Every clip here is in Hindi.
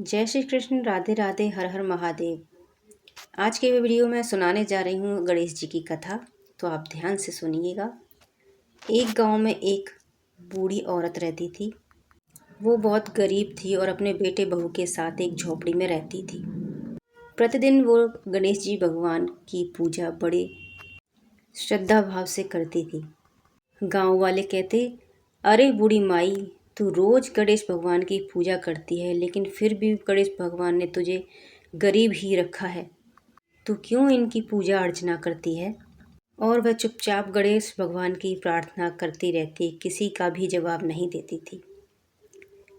जय श्री कृष्ण, राधे राधे, हर हर महादेव। आज के वीडियो में सुनाने जा रही हूँ गणेश जी की कथा, तो आप ध्यान से सुनिएगा। एक गांव में एक बूढ़ी औरत रहती थी। वो बहुत गरीब थी और अपने बेटे बहू के साथ एक झोपड़ी में रहती थी। प्रतिदिन वो गणेश जी भगवान की पूजा बड़े श्रद्धा भाव से करती थी। गांव वाले कहते, अरे बूढ़ी माई, तू रोज गणेश भगवान की पूजा करती है, लेकिन फिर भी गणेश भगवान ने तुझे गरीब ही रखा है। तू क्यों इनकी पूजा अर्चना करती है? और वह चुपचाप गणेश भगवान की प्रार्थना करती रहती, किसी का भी जवाब नहीं देती थी।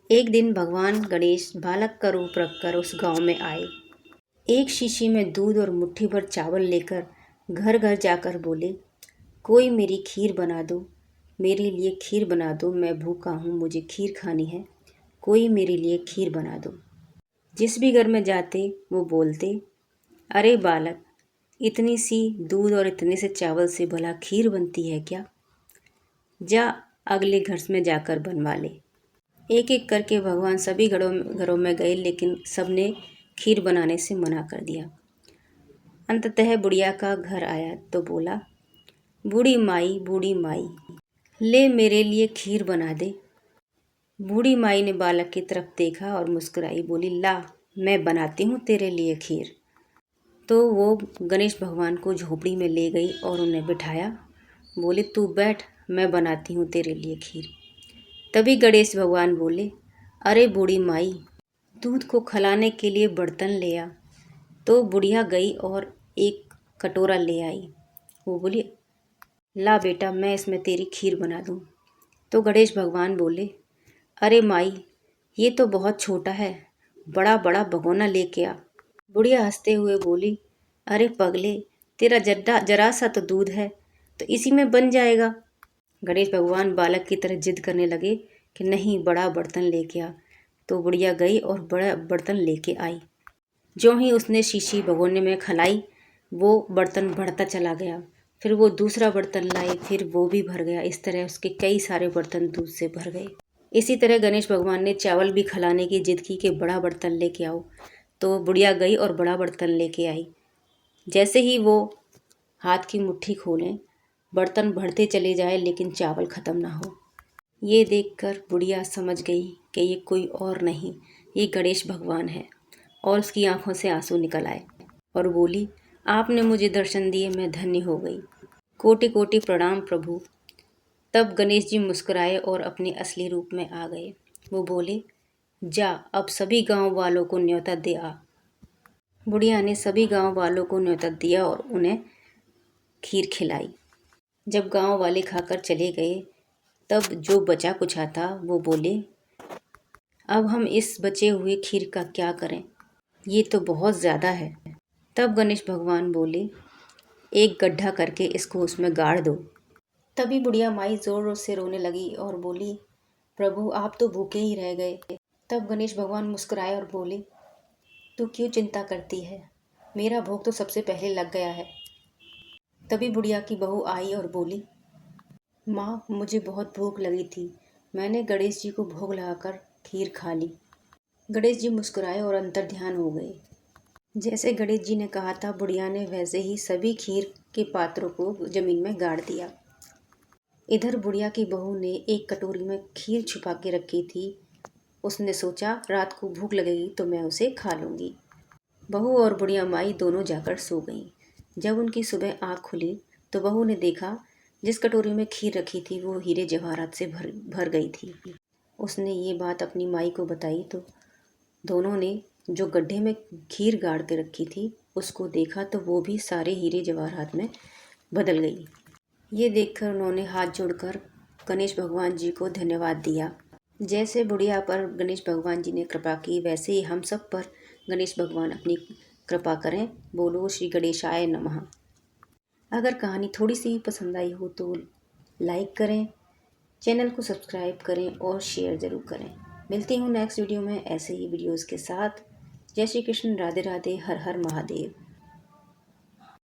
एक दिन भगवान गणेश बालक का रूप रखकर उस गांव में आए। एक शीशी में दूध और मुट्ठी भर चावल लेकर घर घर जाकर बोले, कोई मेरी खीर बना दो, मेरे लिए खीर बना दो, मैं भूखा हूँ, मुझे खीर खानी है, कोई मेरे लिए खीर बना दो। जिस भी घर में जाते वो बोलते, अरे बालक, इतनी सी दूध और इतने से चावल से भला खीर बनती है क्या? जा अगले घर में जाकर बनवा ले। एक एक करके भगवान सभी घरों में गए, लेकिन सबने खीर बनाने से मना कर दिया। अंततः बुढ़िया का घर आया तो बोला, बूढ़ी माई, ले मेरे लिए खीर बना दे। बूढ़ी माई ने बालक की तरफ देखा और मुस्कुराई, बोली, ला मैं बनाती हूँ तेरे लिए खीर। तो वो गणेश भगवान को झोपड़ी में ले गई और उन्हें बिठाया। बोले, तू बैठ, मैं बनाती हूँ तेरे लिए खीर। तभी गणेश भगवान बोले, अरे बूढ़ी माई, दूध को खलाने के लिए बर्तन ले आ। तो बुढ़िया गई और एक कटोरा ले आई। वो बोली, ला बेटा, मैं इसमें तेरी खीर बना दूँ। तो गणेश भगवान बोले, अरे माई, ये तो बहुत छोटा है, बड़ा बड़ा भगोना लेके आ। बुढ़िया हंसते हुए बोली, अरे पगले, तेरा जरा सा तो दूध है, तो इसी में बन जाएगा। गणेश भगवान बालक की तरह जिद करने लगे कि नहीं, बड़ा बर्तन लेके आ। तो बुढ़िया गई और बड़ा बर्तन लेके आई। जो ही उसने शीशी भगोने में खलाई, वो बर्तन बढ़ता चला गया। फिर वो दूसरा बर्तन लाई, फिर वो भी भर गया। इस तरह उसके कई सारे बर्तन दूध से भर गए। इसी तरह गणेश भगवान ने चावल भी खिलाने की जिद की कि बड़ा बर्तन लेके आओ। तो बुढ़िया गई और बड़ा बर्तन लेके आई। जैसे ही वो हाथ की मुट्ठी खोलें, बर्तन बढ़ते चले जाए, लेकिन चावल ख़त्म ना हो। ये देखकर बुढ़िया समझ गई कि ये कोई और नहीं, ये गणेश भगवान है, और उसकी आंखों से आंसू निकल आए और बोली, आपने मुझे दर्शन दिए, मैं धन्य हो गई। कोटि कोटि प्रणाम प्रभु। तब गणेश जी मुस्कुराए और अपने असली रूप में आ गए। वो बोले, जा अब सभी गांव वालों को न्योता दे आ। बुढ़िया ने सभी गांव वालों को न्योता दिया और उन्हें खीर खिलाई। जब गांव वाले खाकर चले गए, तब जो बचा कुछा था वो बोले, अब हम इस बचे हुए खीर का क्या करें, ये तो बहुत ज़्यादा है। तब गणेश भगवान बोले, एक गड्ढा करके इसको उसमें गाड़ दो। तभी बुढ़िया माई जोर से रोने लगी और बोली, प्रभु आप तो भूखे ही रह गए। तब गणेश भगवान मुस्कुराए और बोले, तू क्यों चिंता करती है, मेरा भोग तो सबसे पहले लग गया है। तभी बुढ़िया की बहू आई और बोली, माँ मुझे बहुत भूख लगी थी, मैंने गणेश जी को भोग लगाकर खीर खा ली। गणेश जी मुस्कुराए और अंतर्ध्यान हो गए। जैसे गणेश जी ने कहा था, बुढ़िया ने वैसे ही सभी खीर के पात्रों को जमीन में गाड़ दिया। इधर बुढ़िया की बहू ने एक कटोरी में खीर छुपा के रखी थी। उसने सोचा, रात को भूख लगेगी तो मैं उसे खा लूँगी। बहू और बुढ़िया माई दोनों जाकर सो गईं। जब उनकी सुबह आँख खुली तो बहू ने देखा, जिस कटोरी में खीर रखी थी वो हीरे जवाहरात से भर गई थी। उसने ये बात अपनी माई को बताई तो दोनों ने जो गड्ढे में खीर गाड़ के रखी थी उसको देखा, तो वो भी सारे हीरे जवाहरात में बदल गई। ये देखकर उन्होंने हाथ जोड़कर गणेश भगवान जी को धन्यवाद दिया। जैसे बुढ़िया पर गणेश भगवान जी ने कृपा की, वैसे ही हम सब पर गणेश भगवान अपनी कृपा करें। बोलो श्री गणेशाय नमः। अगर कहानी थोड़ी सी पसंद आई हो तो लाइक करें, चैनल को सब्सक्राइब करें और शेयर ज़रूर करें। मिलती हूँ नेक्स्ट वीडियो में ऐसे ही वीडियोज़ के साथ। जय श्री कृष्ण, राधे राधे, हर हर महादेव।